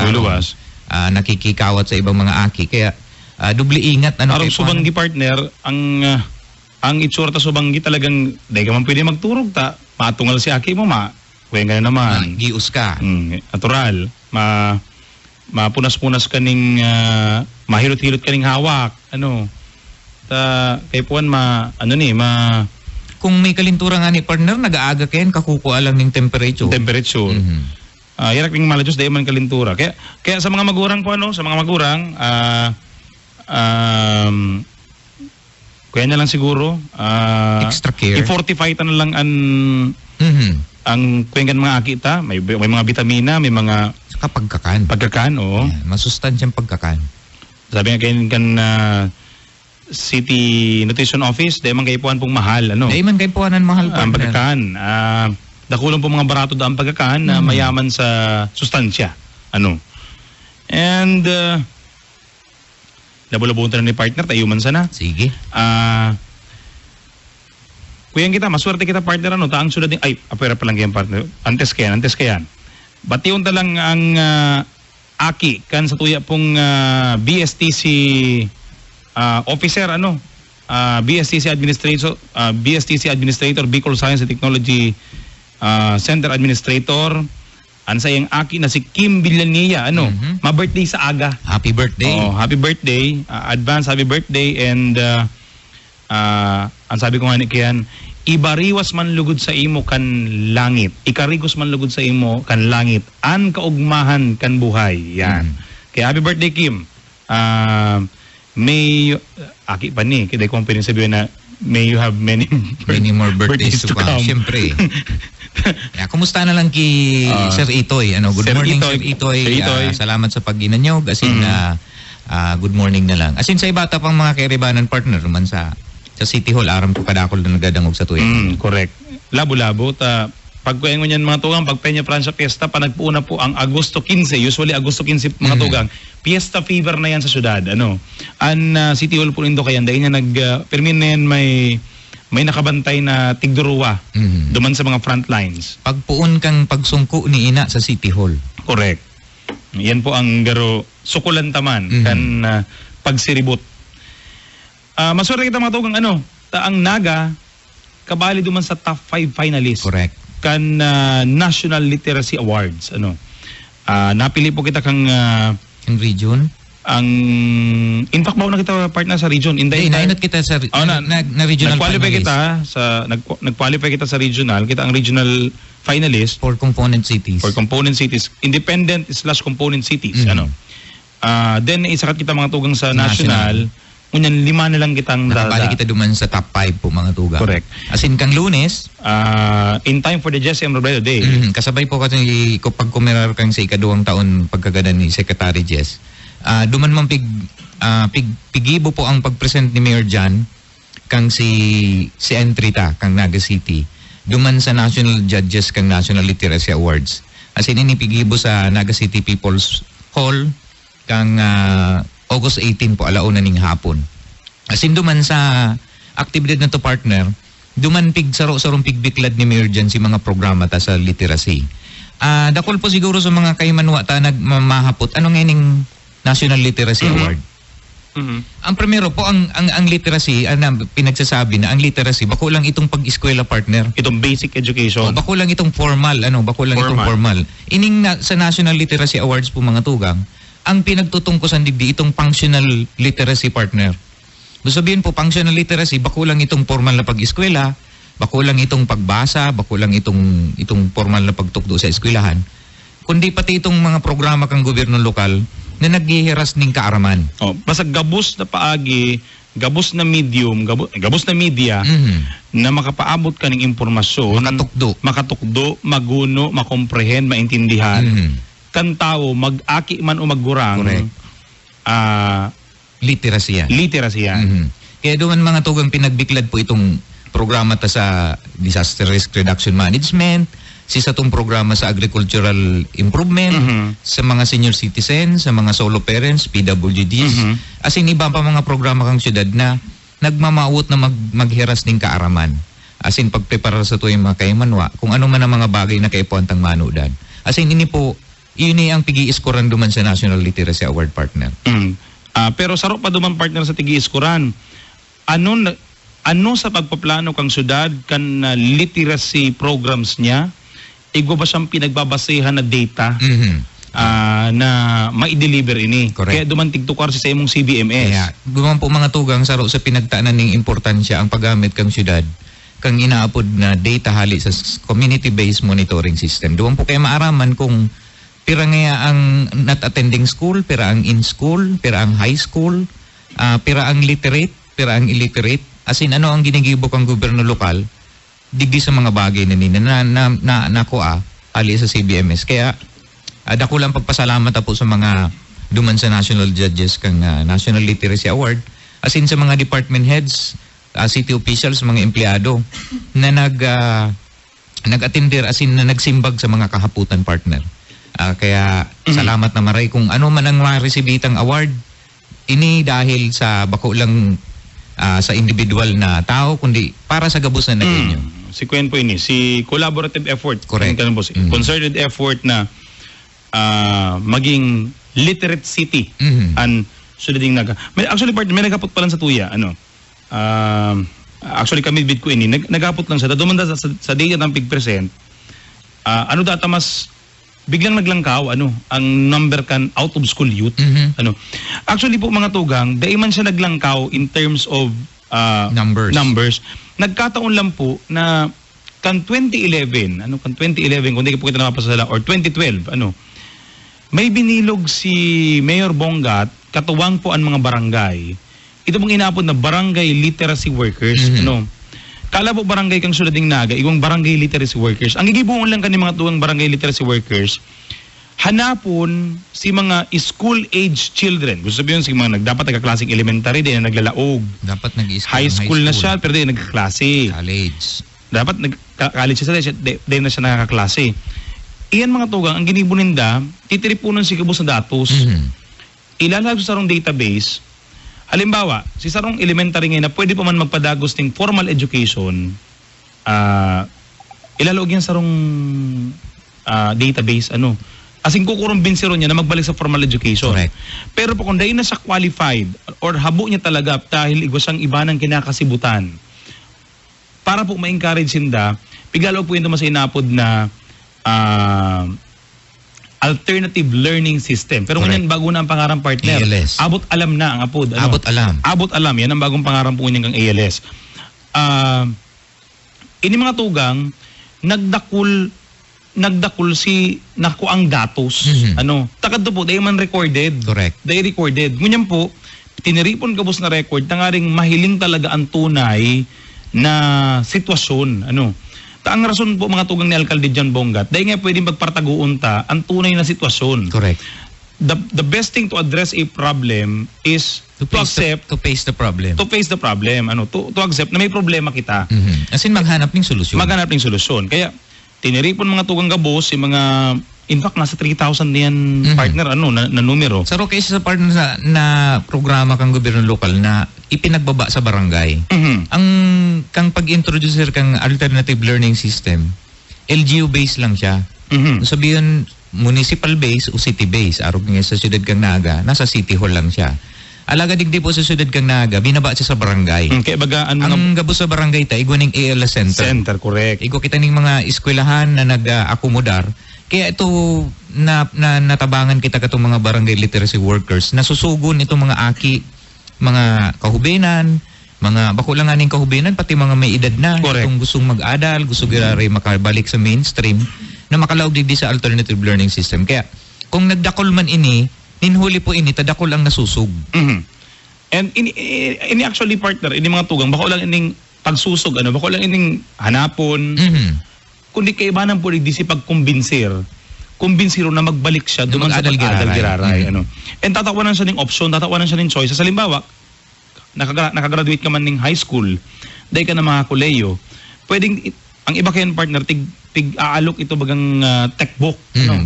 S9: nakikikawat sa ibang mga aki. Kaya dubli ingat.
S8: Arong subanggi partner, ang itsura ta subanggi talagang, di ka man pwede magturog ta, matungal si aki mo kuya nga naman.
S9: Gius ka.
S8: Natural. Mapunas-punas kaning mahilot-hilot kaning hawak kay puan
S9: kung may kalintura nga ni partner nag-aaga kayan kakukuha lang ng temperature
S8: yarak ning malajos dahil man kalintura kaya sa mga magurang po sa mga magurang kaya na lang siguro
S9: extra care
S8: i-fortify ta na lang ang kuwengan mga akita may mga vitamina may mga
S9: pagkakan. Masustansyang pagkakan.
S8: Sabi nga kayo City Nutrition Office, dahil man kayo puan pong mahal.
S9: Dahil man kayo puanan mahal pa.
S8: Ang pagkakan. Dakulang po mga barato ang pagkakan na mayaman sa sustansya. And labulabunta na ni partner, tayo man sana.
S9: Sige.
S8: Kuyang kita, maswerte kita partner, taang sulat din, apera pa lang kayan partner. Antes kayan. Batiyon talang ang aki kan sa tuya pong BSTC officer BSTC administrator Bicol Science and Technology Center Administrator ansayang aki na si Kim Villania ma-birthday sa aga.
S9: Happy birthday.
S8: Happy birthday. Advance happy birthday and ang sabi ko nga ni Kian, ibariwas man lugod sa imo kan langit, ikarigos man lugod sa imo kan langit, an kaugmahan kan buhay. Yan. Kaya happy birthday Kim. May aki pa ni, kaya kung pwedeng sabihin na may you have many
S9: more birthdays to come. Siyempre. Kumusta na lang ki Sir Itoy? Good morning Sir Itoy. Salamat sa pag-inanyog. Good morning na lang. Sa ibata pang mga kairibanan partner naman sa City Hall, aram ko kadakol na nagadangog sa tuwing.
S8: Correct. Labo-labo. Pagkuhengo niyan mga tugang, pag Peña Francia Fiesta, panagpuuna po ang Agosto 15. Usually Agosto 15 mga tugang. Fiesta fever na yan sa syudad. City Hall po nindo kayan. Dahil niya permin na yan may nakabantay na tigduruwa duman sa mga front lines.
S9: Pagpuon kang pagsungko ni ina sa City Hall.
S8: Correct. Yan po ang garo sukulan taman kan pagsiribot. Maswerte kita mga tugang ang Naga kabali duman sa top 5 finalists.
S9: Correct.
S8: Kan National Literacy Awards. Napili po kita kang
S9: region.
S8: In fact bago na kita partner sa region.
S9: Nainot kita sa na regional finalist.
S8: Nag-qualify kita sa regional. Kita ang regional finalist
S9: for component cities.
S8: Independent/component cities. Then isakat kita mga tugang sa national. Ngunyan 5 na lang kitang
S9: nakabali kita duman sa top 5 po mga tugang.
S8: Correct.
S9: Kang Lunes,
S8: in time for the Jesse M. Robredo Day.
S9: Kasabay po kasi pag kumirar kang sa ikaduwang taon pagkagada ni Secretary Jess. Duman man pigibo po ang pagpresent ni Mayor Jan kang si Entrita kang Naga City. Duman sa National Judges kang National Literacy Awards. Asin inipigibo sa Naga City People's Hall kang August 18 po, alauna ning hapon. Asin duman sa aktibidad na to, partner, duman pig sarong pigbiklad ni Mayor dyan si mga programa ta sa literacy. Dakol po siguro sa mga kaymanwa ta nagmamahapot, ano ngayon National Literacy Award? Ang primero po, ang literacy, pinagsasabi na ang literacy, bako lang itong pag-eskwela, partner.
S8: Itong basic education.
S9: Bako lang itong formal, itong formal. Ining sa National Literacy Awards po mga tugang, ang pinagtutungkusan digdi itong functional literacy, partner. Gusto sabihin po, functional literacy, bako lang itong formal na pag-eskwela, bako lang itong pagbasa, bako lang itong formal na pagtukdo sa eskwelahan, kundi pati itong mga programa kang gobyerno lokal na naghihiras ning kaaraman.
S8: Basta gabos na paagi, gabos na medium, gabos na media na makapaabot ka ng impormasyon, makatukdo, maguno, makomprehend, maintindihan. Kan tao mag-aki man o maggurang,
S9: literacy yan. Kaya doon mga tugang pinagbiklad po itong programa ta sa Disaster Risk Reduction Management, sa itong programa sa agricultural improvement, sa mga senior citizens, sa mga solo parents, PWDs, as in iba pa mga programa kang syudad na nagmamawot na maghiras ng kaaraman. As in pagprepara sa tuwing mga kaymanwa, kung ano man ang mga bagay na kaipuantang manudan. As in ini po, yun ang pigi-iskoran duman sa National Literacy Award, partner.
S8: Pero saro pa duman, partner, sa tigi-iskoran. Ano sa pagpaplano kang syudad kan literacy programs niya? Igwa ba siyang pinagbabasehan na data na ma-deliver ini?
S9: Correct.
S8: Kaya dumantig tukar sa imong CBMS.
S9: Kaya duman po mga tugang saro sa pinagtaanan ng importansya ang paggamit kang syudad kang inaapod na data hali sa community-based monitoring system. Duman po kaya maaraman kung pira nga ang not attending school, pira ang in school, pira ang high school, pira ang literate, pira ang illiterate. As in ano ang ginigibo kang gobyerno lokal digdi sa mga bagay na nakuha ali sa CBMS. Kaya dako lang pagpasalamat po sa mga duman sa national judges kang National Literacy Award, as in sa mga department heads, city officials, mga empleyado na nag-attender, as in na nagsimbag sa mga kahaputan, partner. Kaya salamat na maray kung ano man ang ma-recibitang award, ini dahil sa bako lang sa individual na tao, kundi para sa gabos na naging
S8: Si Kuen po ini, si collaborative effort.
S9: Correct.
S8: Concerted effort na maging literate city. And sudading actually, partner, may nagapot pa lang sa tuya. Actually, kami bid ko ini, nagapot lang siya. Dumanda sa data ng pig-present, data mas biglang naglangkaw ang number kan out of school youth. Actually po mga tugang, dahil man siya naglangkaw in terms of numbers. Nagkataon lang po na kan 2011, kung di ko po kita napapasala, or 2012, may binilog si Mayor Bongat, katuwang po ang mga barangay. Ito pong inapod na barangay literacy workers. Kala po barangay kang sulading Naga, igong barangay literacy workers. Ang gigibuon lang kanil mga tuwang barangay literacy workers, hanapon si mga school-age children. Gusto sabihin, si mga dapat nagkaklaseng elementary, di na naglalaog.
S9: Dapat
S8: high school na siya, pero di na nagkaklase.
S9: College.
S8: Dapat nagka-college siya, di na siya nakakaklase. Iyan mga tugang, ang ginibuninda, titiripunan si kabos na datos. Ilalagay sa sarong database. Halimbawa, si sarong elementary ngayon na pwede pa man magpadagos ng formal education, ilalagay yan sarong database, asing kukurumbinsi ron niya na magbalik sa formal education.
S9: Correct.
S8: Pero po kung dahil na siya qualified or habo niya talaga dahil igwa siyang iba ng kinakasibutan, para po ma-encourage sinda, pigalaw po yun mas inapod na alternative learning system. Pero ngayon bago na ang pangarang, partner.
S9: ALS.
S8: Abot alam na ang apod.
S9: Abot alam.
S8: Abot alam. Yan ang bagong pangarang po niya kang ALS. Ini mga tugang, nagdakul si nakuang datos. Takad po, dahil man recorded.
S9: Correct.
S8: Dahil recorded. Ngunyan po, tiniripon kabos na record, tangaring mahiling talaga ang tunay na sitwasyon. Ang rason po mga tugang ni Alcalde John Bongat, dahil nga pwedeng magpartaguon ta ang tunay na sitwasyon.
S9: Correct.
S8: The best thing to address a problem is to
S9: face the problem.
S8: To face the problem. To accept na may problema kita.
S9: As in maghanap ng solusyon.
S8: Maghanap ng solusyon. Kaya tiniripon mga tugang gabos, yung mga In fact, nasa 3,000 na yan, partner, na numero.
S9: Sa Roque, isa sa partner na programa kang gobyerno lokal na ipinagbaba sa barangay. Ang kang pag-introduce kang alternative learning system, LGU-based lang siya. Sabihin, municipal base o city base. Arog nga sa siyudad kang Naga, nasa city hall lang siya. Alaga digdi po sa siyudad kang Naga, binaba siya sa barangay.
S8: Kaya baga,
S9: ang gabos sa barangay ta, igwa ng ALS Center.
S8: Center, correct.
S9: Igwa kita ng mga eskwelahan na nag-akomodar. Kaya ito, natabangan kita katong mga barangay literacy workers, nasusugon itong mga aki, mga kahubenan, mga bako lang aning kahubenan, pati mga may edad na, itong gustong mag-adal, gusto gira makabalik sa mainstream, na makalaog digdi sa alternative learning system. Kaya, kung nagdakol man ini, ninhuli po ini, tadakol ang nasusug.
S8: And ini actually, partner, ini mga tugang, bako lang ining pagsusog, bako lang ining hanapon, kundi kaibanan po digdi si pagkumbinsir na magbalik siya doon sa pag-adal-giraray. And tatawanan siya ng option, tatawanan siya ng choice. Sa halimbawa, nakagraduate ka man ng high school, dahil ka na mga koleyo, pwedeng, ang iba kayan partner, tig-aalok ito bagang textbook.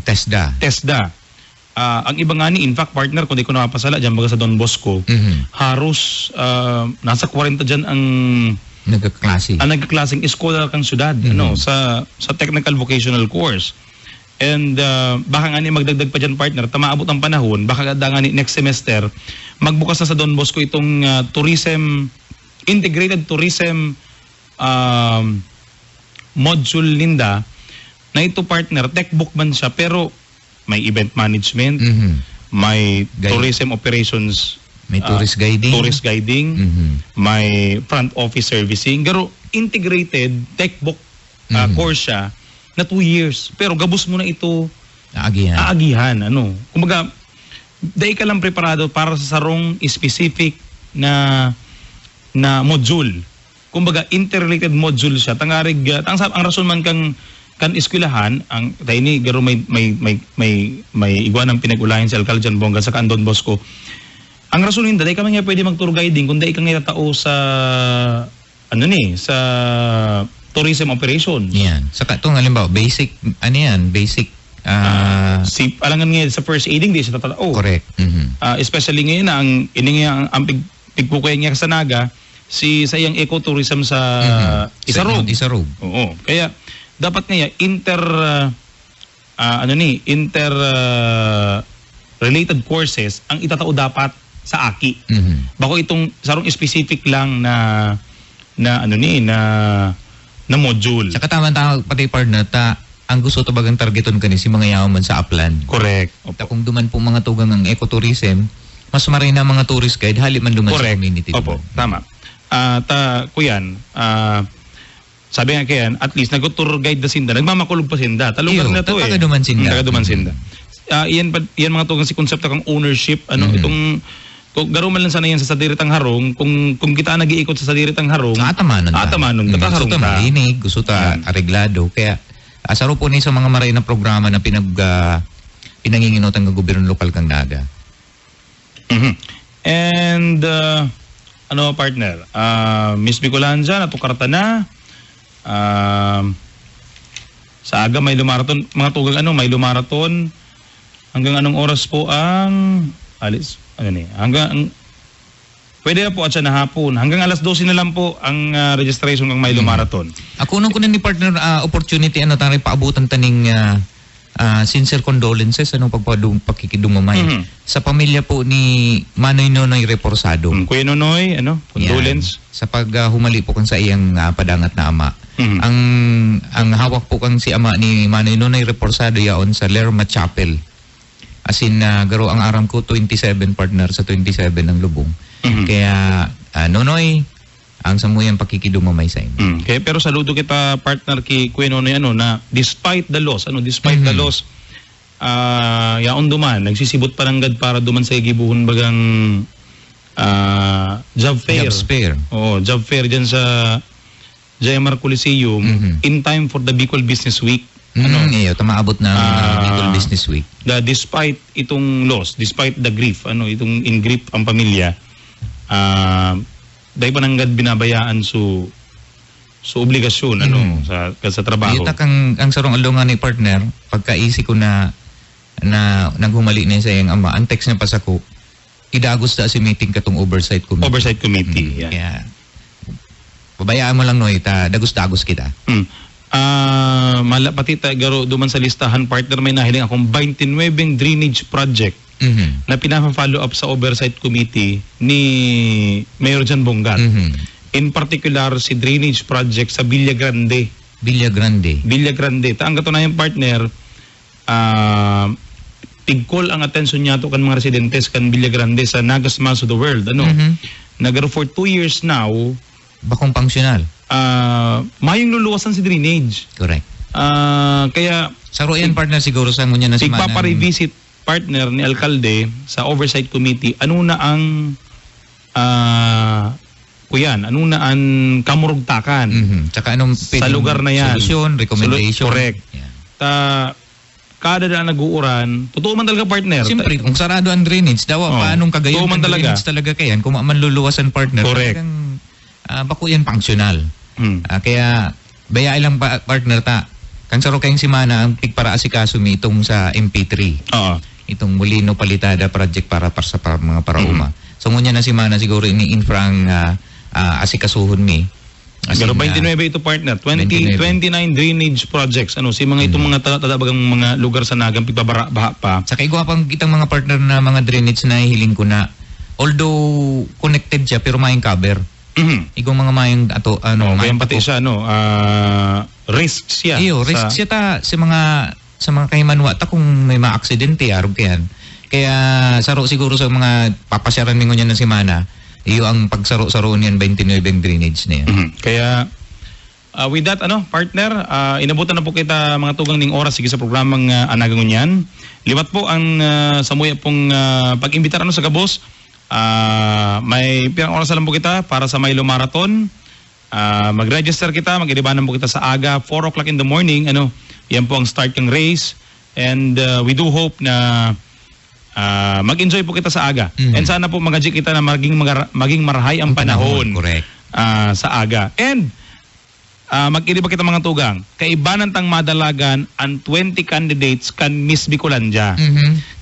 S8: TESDA. Ang iba nga ni, in fact, partner, kung di ko napasala, dyan baga sa Don Bosco, haros, nasa 40 dyan ang nagkaklaseng eskola kang syudad, sa technical vocational course. And baka nga ni magdagdag pa dyan, partner, tamaabot ang panahon, baka nga ni next semester, magbukas na sa Don Bosco itong integrated tourism module Linda, na ito, partner, textbook man siya, pero may event management, may tourism operations,
S9: may tourist guiding, may front office servicing, pero integrated textbook course siya na 2 years. Pero gabos mo na ito aagihan. Kumbaga, dahil ka lang preparado para sa sarong specific na module. Kumbaga, interrelated module siya. Tangarig, ang rason man kan eskwelahan, ang dahil ni garo may iguanang pinag-ulayan sa Alcalde Bongga sa Don Bosco. Ang rason hindi, dahil ka man nga pwede mag-tour guiding kung dahil ka nga tatao sa sa tourism operation. Yan. Saka itong halimbawa, basic,
S8: alangan nga sa first aiding, di siya tatao.
S9: Correct.
S8: Especially ngayon na, ang pigkukuya niya sa Naga, sa iyang ecotourism sa Isarog. Oo. Kaya, dapat nga related courses ang itatao dapat sa aki. Bako itong sarong specific lang na module.
S9: Saka tama-tama pati partner ang gusto tabagang targeton kani si mga yaman sa upland.
S8: Correct.
S9: Kung duman po mga tugang ng ecotourism, mas marina mga tourist guide hali man duman sa community.
S8: Opo, tama. Kuyan, sabi nga kayan, at least nag-tour guide na sinda, nagmamakulog pa sinda. Talugar na to
S9: Tagaduman sinda.
S8: Yan mga tugang si konsepto kang ownership, itong kung garo man lang sana yan sa Sadiritang Harong, kung kita nag-iikot sa Sadiritang Harong, atamanon
S9: gusto ta marinig, gusto ta areglado. Kaya asaro po ni sa mga maray na programa na pinanginginotan ng gobyerno lokal kang Naga.
S8: And partner, Miss Bicolandia, natukarta na. Sa aga may lumaraton, mga tugang may lumaraton. Hanggang anong oras po ang alis? Pwede na po at siya na hapon. Hanggang alas 12 na lang po ang registration ng Milo Marathon.
S9: Ako nung kunan ni partner opportunity tangay paabutan taning sincere condolences pakikidumamay sa pamilya po ni Manoy Nonoy Reporsado.
S8: Kuya Nonoy, condolence
S9: sa humali po kang sa iyang padangat na ama. Ang hawak po kang si ama ni Manoy Nonoy Reporsado yaon sa Lerma Chapel. As in, garo ang aram ko 27 partner sa 27 ng lubong. Kaya, Nonoy, ang samuyan pakikidumamay sa inyo.
S8: Okay, pero saludo kita partner kay Kuya Nonoy na despite the loss, yaon duman, nagsisibot paranggad para duman sa gibuhon bagang job fair. Job fair dyan sa Jayamar Coliseum in time for the Bicol Business Week.
S9: Tamaabot na Bicol Business Week.
S8: Despite itong loss, despite the grief, itong in grief ang pamilya, dahil pananggad binabayaan So obligasyon sa trabaho.
S9: Ita kang ang sarong aldongan ni partner pagkaisi ko na naghumali na sa iyang ama ang text na pasako idagos ta si meeting katong oversight committee.
S8: Yan.
S9: Kaya pabayaan mo lang no ita dagos kita.
S8: Pati garo duman sa listahan partner may nahiling akong 29 drainage project na pina-follow up sa oversight committee ni Mayor Jan Bongat. In particular si drainage project sa Villa Grande. Ta ang katunayan partner pigkol ang atensyon niya to kan mga residentes kan Villa Grande sa Nagas Mas of the World. Nagaro for 2 years now
S9: bakong functional.
S8: Mayong luluwasan si drainage.
S9: Correct.
S8: Kaya
S9: saro yan partner siguro sa ngunya na semana.
S8: Pagpapa-revisit partner ni alkalde sa oversight committee ano na ang kamurugtakan
S9: tsaka anong
S8: sa lugar na yan
S9: solusyon, recommendation.
S8: Correct. Kada na nag-uuran totoo man talaga partner.
S9: Siyempre kung sarado ang drainage daw paanong kagayon ng drainage talaga kayan kung manluluwasan partner.
S8: Correct.
S9: Bako yan functional. Kaya bayay lang partner ta kang saro kayong simana ang para asikaso mi itong sa MP3 itong Molino Palitada project para sa mga parauma. So ngunya na simana siguro ini infra ang asikasuhon mi.
S8: Pero 29 ito partner, 29 drainage projects. Si mga itong mga tatabagang mga lugar sa Nagang pigbabaha pa.
S9: Sa kay pang kitang mga partner na mga drainage na hiling ko na although connected siya pero maing cover. Igong mga mayang
S8: kaya pati siya risk siya.
S9: Risk siya ta sa mga kahimanwa ta kung may ma-aksidente arog kayan. Kaya saro siguro sa mga papasyaran ninyo niya ng semana. Iyo ang pagsaro-saro niyan 29 drainage na yan.
S8: Kaya with that partner, inabutan na po kita mga tugang ning oras sige sa programang Anagangunyan. Liwat po ang samuya pong pag-imbitar sa Gabos. May pirang oras lang po kita para sa Milo Marathon. Mag-register kita, mag-ilibanan po kita sa aga 4 o'clock in the morning. Yan po ang start ng race. And we do hope na mag-enjoy po kita sa aga. And sana po mag-adjust kita na maging marahay ang panahon.
S9: Correct.
S8: Sa aga. And mag-iliba kita mga tugang. Kaibanan tang madalagan ang 20 candidates kan Miss Bicolandia.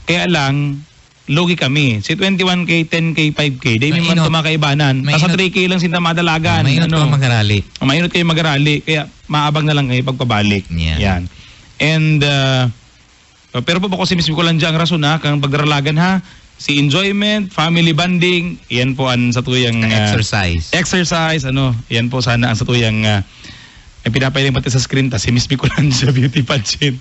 S8: Kaya lang logi kami. Si 21K, 10K, 5K. Di man tumakaibanan. Sa 3K lang sinta madalagan.
S9: Mainot kayo mag-arali.
S8: Mainot kayo mag-arali. Kaya maabang na lang kayo pagpabalik. Yan. And pero po si Miss Bicolandia ang rason kang pagdaralagan si enjoyment, family bonding, yan po ang sa tuyang exercise, yan po sana ang sa tuyang pinapailing pati sa screen si Miss Bicolandia beauty pageant.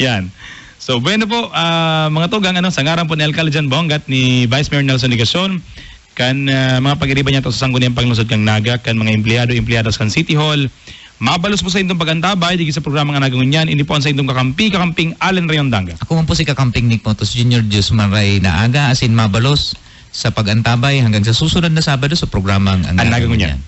S8: Yan. So bueno po mga tugang sa ngaran po ni Alcalde Jan Bongat ni Vice Mayor Nelson Ligacion kan mga pag-iriban niya to sa sangguniang panglungsod kang Naga kan mga empleyado-empleyadas kan City Hall. Mabalos po sa itong pagantabay digi sa programa nga Anagangunyan. Ini po ang sa itong kakamping Allen Rayondanga.
S9: Ako man po si kakamping Nick Motos Jr. Diyos Maray na aga asin mabalos sa pagantabay hanggang sa susunod na Sabado sa programang Anagangunyan.